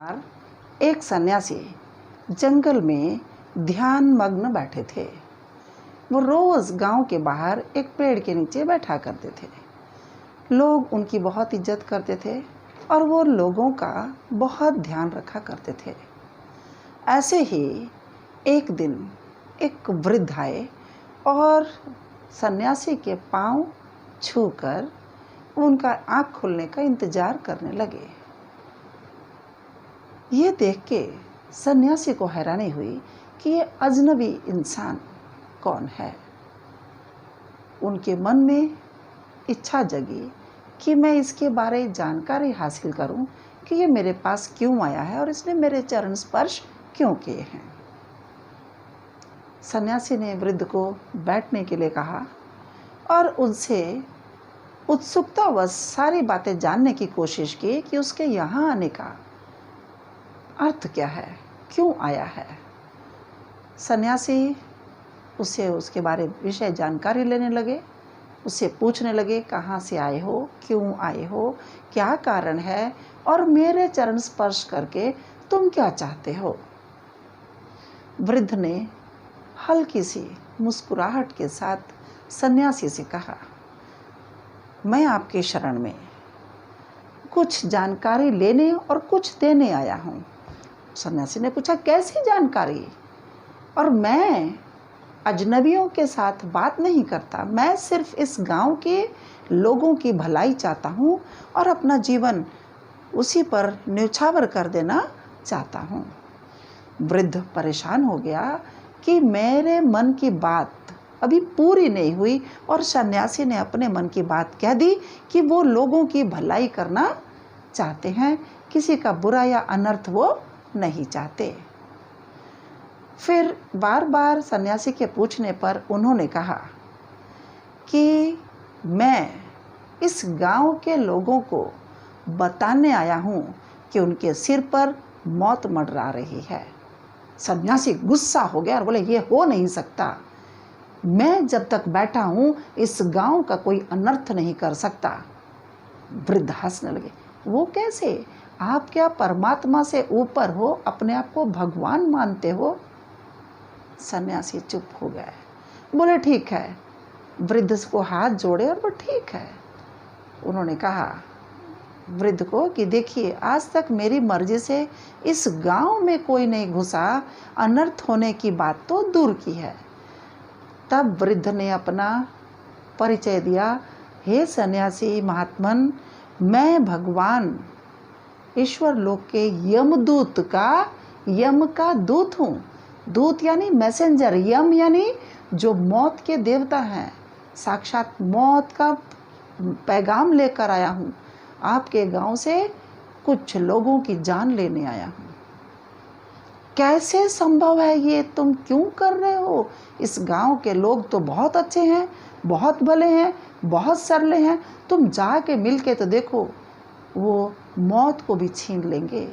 बार एक सन्यासी जंगल में ध्यान मग्न बैठे थे। वो रोज गांव के बाहर एक पेड़ के नीचे बैठा करते थे। लोग उनकी बहुत इज्जत करते थे और वो लोगों का बहुत ध्यान रखा करते थे। ऐसे ही एक दिन एक वृद्ध आए और सन्यासी के पांव छूकर उनका आँख खुलने का इंतजार करने लगे। ये देख के सन्यासी को हैरानी हुई कि ये अजनबी इंसान कौन है। उनके मन में इच्छा जगी कि मैं इसके बारे में जानकारी हासिल करूं कि ये मेरे पास क्यों आया है और इसने मेरे चरण स्पर्श क्यों किए हैं। सन्यासी ने वृद्ध को बैठने के लिए कहा और उनसे उत्सुकतावश सारी बातें जानने की कोशिश की कि उसके यहाँ आने का अर्थ क्या है, क्यों आया है। सन्यासी उसे उसके बारे विषय जानकारी लेने लगे, उससे पूछने लगे कहाँ से आए हो, क्यों आए हो, क्या कारण है और मेरे चरण स्पर्श करके तुम क्या चाहते हो। वृद्ध ने हल्की सी मुस्कुराहट के साथ सन्यासी से कहा, मैं आपके शरण में कुछ जानकारी लेने और कुछ देने आया हूँ। सन्यासी ने पूछा, कैसी जानकारी? और मैं अजनबियों के साथ बात नहीं करता, मैं सिर्फ इस गांव के लोगों की भलाई चाहता हूँ और अपना जीवन उसी पर न्यौछावर कर देना चाहता हूँ। वृद्ध परेशान हो गया कि मेरे मन की बात अभी पूरी नहीं हुई और सन्यासी ने अपने मन की बात कह दी कि वो लोगों की भलाई करना चाहते हैं, किसी का बुरा या अनर्थ वो नहीं चाहते। फिर बार बार सन्यासी के पूछने पर उन्होंने कहा कि मैं इस गांव के लोगों को बताने आया हूँ कि उनके सिर पर मौत मंडरा रही है। सन्यासी गुस्सा हो गया और बोले, ये हो नहीं सकता, मैं जब तक बैठा हूँ इस गांव का कोई अनर्थ नहीं कर सकता। वृद्ध हंसने लगे, वो कैसे? आप क्या परमात्मा से ऊपर हो, अपने आप को भगवान मानते हो? सन्यासी चुप हो गए, बोले ठीक है। वृद्ध को हाथ जोड़े और वो ठीक है। उन्होंने कहा वृद्ध को कि देखिए, आज तक मेरी मर्जी से इस गांव में कोई नहीं घुसा, अनर्थ होने की बात तो दूर की है। तब वृद्ध ने अपना परिचय दिया, हे सन्यासी महात्मन, मैं भगवान ईश्वर लोक के यम का दूत हूँ। दूत यानी मैसेंजर, यम यानी जो मौत के देवता हैं। साक्षात मौत का पैगाम लेकर आया हूँ। आपके गांव से कुछ लोगों की जान लेने आया हूँ। कैसे संभव है ये? तुम क्यों कर रहे हो? इस गांव के लोग तो बहुत अच्छे हैं, बहुत भले हैं, बहुत सरले हैं। तुम जाके मिल के तो देखो, वो मौत को भी छीन लेंगे,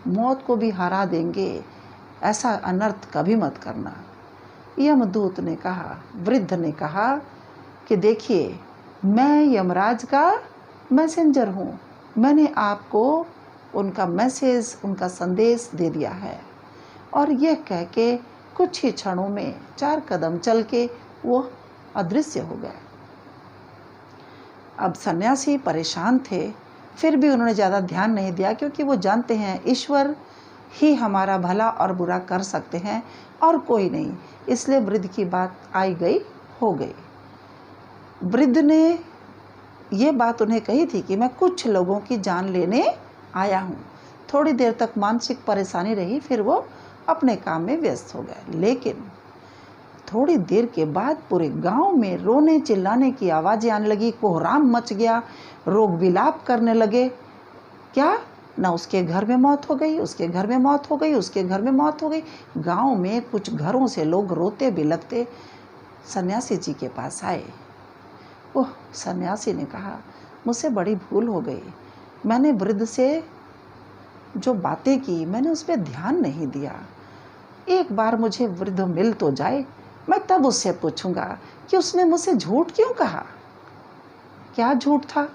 मौत को भी हरा देंगे। ऐसा अनर्थ कभी मत करना। यमदूत ने कहा, वृद्ध ने कहा कि देखिए, मैं यमराज का मैसेंजर हूँ। मैंने आपको उनका मैसेज, उनका संदेश दे दिया है। और यह कह के कुछ ही क्षणों में 4 कदम चल के वो अदृश्य हो गए। अब सन्यासी परेशान थे, फिर भी उन्होंने ज़्यादा ध्यान नहीं दिया, क्योंकि वो जानते हैं ईश्वर ही हमारा भला और बुरा कर सकते हैं और कोई नहीं। इसलिए वृद्ध की बात आई गई हो गई। वृद्ध ने ये बात उन्हें कही थी कि मैं कुछ लोगों की जान लेने आया हूँ। थोड़ी देर तक मानसिक परेशानी रही, फिर वो अपने काम में व्यस्त हो गए। लेकिन थोड़ी देर के बाद पूरे गांव में रोने चिल्लाने की आवाज़ें आने लगी, कोहराम मच गया, रोग विलाप करने लगे। क्या? ना उसके घर में मौत हो गई, उसके घर में मौत हो गई, उसके घर में मौत हो गई। गांव में कुछ घरों से लोग रोते बिलखते सन्यासी जी के पास आए। ओह, सन्यासी ने कहा, मुझसे बड़ी भूल हो गई। मैंने वृद्ध से जो बातें की, मैंने उस पर ध्यान नहीं दिया। एक बार मुझे वृद्ध मिल तो जाए, मैं तब उससे पूछूंगा कि उसने मुझसे झूठ क्यों कहा। क्या झूठ था?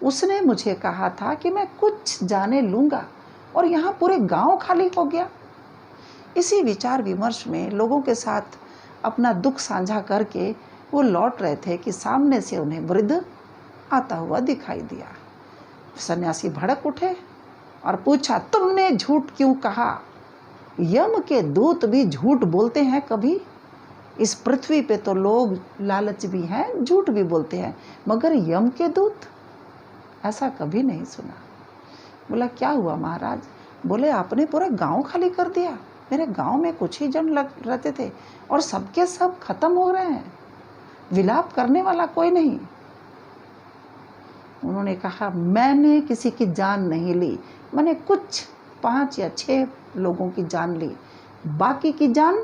उसने मुझे कहा था कि मैं कुछ जाने लूँगा और यहाँ पूरे गांव खाली हो गया। इसी विचार विमर्श में लोगों के साथ अपना दुख साझा करके वो लौट रहे थे कि सामने से उन्हें वृद्ध आता हुआ दिखाई दिया। सन्यासी भड़क उठे और पूछा, तुमने झूठ क्यों कहा? यम के दूत भी झूठ बोलते हैं कभी? इस पृथ्वी पे तो लोग लालच भी हैं, झूठ भी बोलते हैं, मगर यम के दूत? ऐसा कभी नहीं सुना। बोला, क्या हुआ महाराज? बोले, आपने पूरा गांव खाली कर दिया। मेरे गांव में कुछ ही जन रहते थे और सबके सब खत्म हो रहे हैं, विलाप करने वाला कोई नहीं। उन्होंने कहा, मैंने किसी की जान नहीं ली, मैंने कुछ 5 या 6 लोगों की जान ली, बाकी की जान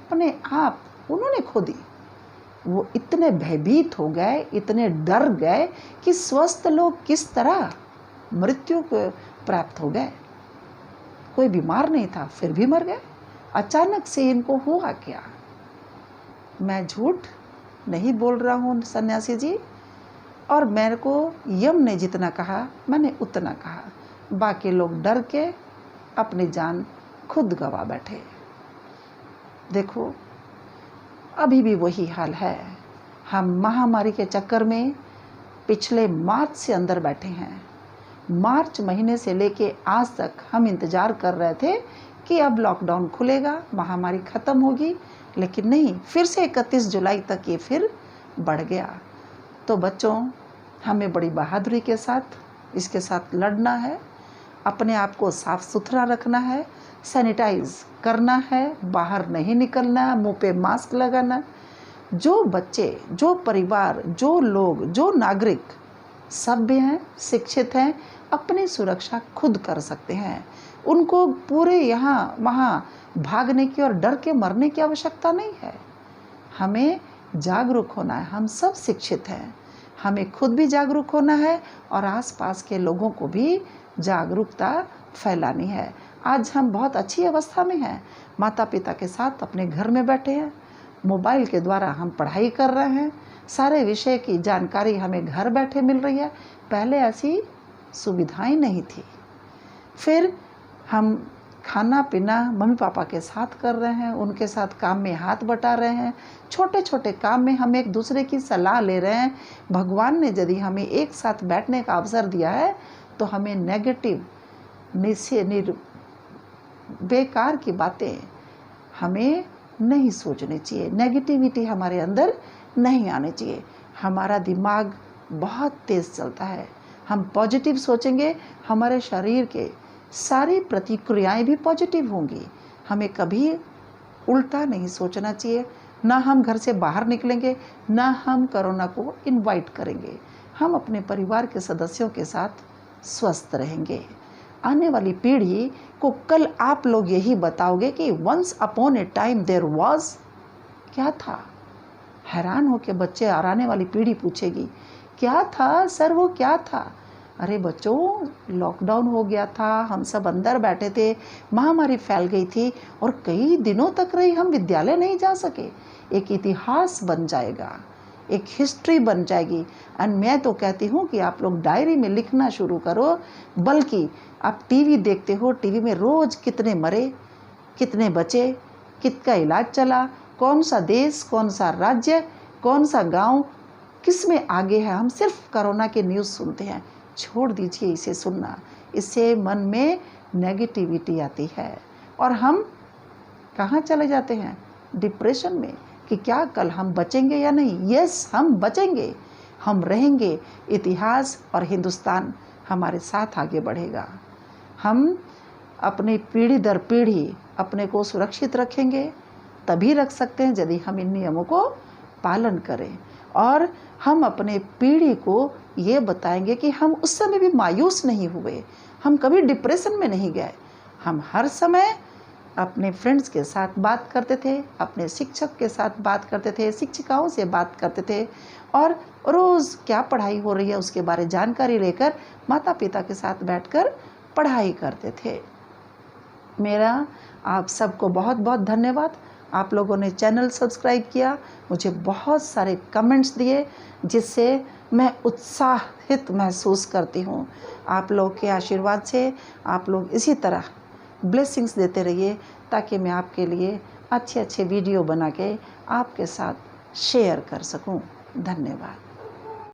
अपने आप उन्होंने खो दी। वो इतने भयभीत हो गए, इतने डर गए कि स्वस्थ लोग किस तरह मृत्यु को प्राप्त हो गए। कोई बीमार नहीं था, फिर भी मर गए। अचानक से इनको हुआ क्या? मैं झूठ नहीं बोल रहा हूँ सन्यासी जी, और मेरे को यम ने जितना कहा मैंने उतना कहा, बाकी लोग डर के अपनी जान खुद गवा बैठे। देखो, अभी भी वही हाल है। हम महामारी के चक्कर में पिछले मार्च से अंदर बैठे हैं। मार्च महीने से लेके आज तक हम इंतज़ार कर रहे थे कि अब लॉकडाउन खुलेगा, महामारी ख़त्म होगी, लेकिन नहीं, फिर से 31 जुलाई तक ये फिर बढ़ गया। तो बच्चों, हमें बड़ी बहादुरी के साथ इसके साथ लड़ना है, अपने आप को साफ सुथरा रखना है, सैनिटाइज करना है, बाहर नहीं निकलना, मुंह पे मास्क लगाना। जो बच्चे, जो परिवार, जो लोग, जो नागरिक सभ्य हैं, शिक्षित हैं, अपनी सुरक्षा खुद कर सकते हैं। उनको पूरे यहाँ वहाँ भागने की और डर के मरने की आवश्यकता नहीं है। हमें जागरूक होना है। हम सब शिक्षित हैं, हमें खुद भी जागरूक होना है और आसपास के लोगों को भी जागरूकता फैलानी है। आज हम बहुत अच्छी अवस्था में हैं, माता पिता के साथ अपने घर में बैठे हैं, मोबाइल के द्वारा हम पढ़ाई कर रहे हैं, सारे विषय की जानकारी हमें घर बैठे मिल रही है। पहले ऐसी सुविधाएं नहीं थी। फिर हम खाना पीना मम्मी पापा के साथ कर रहे हैं, उनके साथ काम में हाथ बटा रहे हैं, छोटे छोटे काम में हम एक दूसरे की सलाह ले रहे हैं। भगवान ने यदि हमें एक साथ बैठने का अवसर दिया है तो हमें नेगेटिव बेकार की बातें हमें नहीं सोचनी चाहिए, नेगेटिविटी हमारे अंदर नहीं आनी चाहिए। हमारा दिमाग बहुत तेज़ चलता है, हम पॉजिटिव सोचेंगे, हमारे शरीर के सारी प्रतिक्रियाएं भी पॉजिटिव होंगी। हमें कभी उल्टा नहीं सोचना चाहिए। ना हम घर से बाहर निकलेंगे, ना हम कोरोना को इनवाइट करेंगे। हम अपने परिवार के सदस्यों के साथ स्वस्थ रहेंगे। आने वाली पीढ़ी को कल आप लोग यही बताओगे कि once upon a time there was, क्या था? हैरान हो के बच्चे और आने वाली पीढ़ी पूछेगी, क्या था सर, वो क्या था? अरे बच्चों, लॉकडाउन हो गया था, हम सब अंदर बैठे थे, महामारी फैल गई थी और कई दिनों तक रही, हम विद्यालय नहीं जा सके। एक इतिहास बन जाएगा, एक हिस्ट्री बन जाएगी। एंड मैं तो कहती हूँ कि आप लोग डायरी में लिखना शुरू करो, बल्कि आप टीवी देखते हो, टीवी में रोज़ कितने मरे, कितने बचे, कितना इलाज चला, कौन सा देश, कौन सा राज्य, कौन सा गांव किस में आगे है। हम सिर्फ कोरोना के न्यूज़ सुनते हैं। छोड़ दीजिए इसे सुनना, इससे मन में नेगेटिविटी आती है और हम कहाँ चले जाते हैं? डिप्रेशन में, कि क्या कल हम बचेंगे या नहीं। यस, हम बचेंगे, हम रहेंगे। इतिहास और हिंदुस्तान हमारे साथ आगे बढ़ेगा। हम अपनी पीढ़ी दर पीढ़ी अपने को सुरक्षित रखेंगे, तभी रख सकते हैं यदि हम इन नियमों को पालन करें। और हम अपने पीढ़ी को ये बताएंगे कि हम उस समय भी मायूस नहीं हुए, हम कभी डिप्रेशन में नहीं गए। हम हर समय अपने फ्रेंड्स के साथ बात करते थे, अपने शिक्षक के साथ बात करते थे, शिक्षिकाओं से बात करते थे और रोज़ क्या पढ़ाई हो रही है उसके बारे जानकारी लेकर माता पिता के साथ बैठकर पढ़ाई करते थे। मेरा आप सबको बहुत बहुत धन्यवाद। आप लोगों ने चैनल सब्सक्राइब किया, मुझे बहुत सारे कमेंट्स दिए, जिससे मैं उत्साहित महसूस करती हूँ। आप लोग के आशीर्वाद से आप लोग इसी तरह ब्लेसिंग्स देते रहिए, ताकि मैं आपके लिए अच्छे अच्छे वीडियो बना के आपके साथ शेयर कर सकूं। धन्यवाद।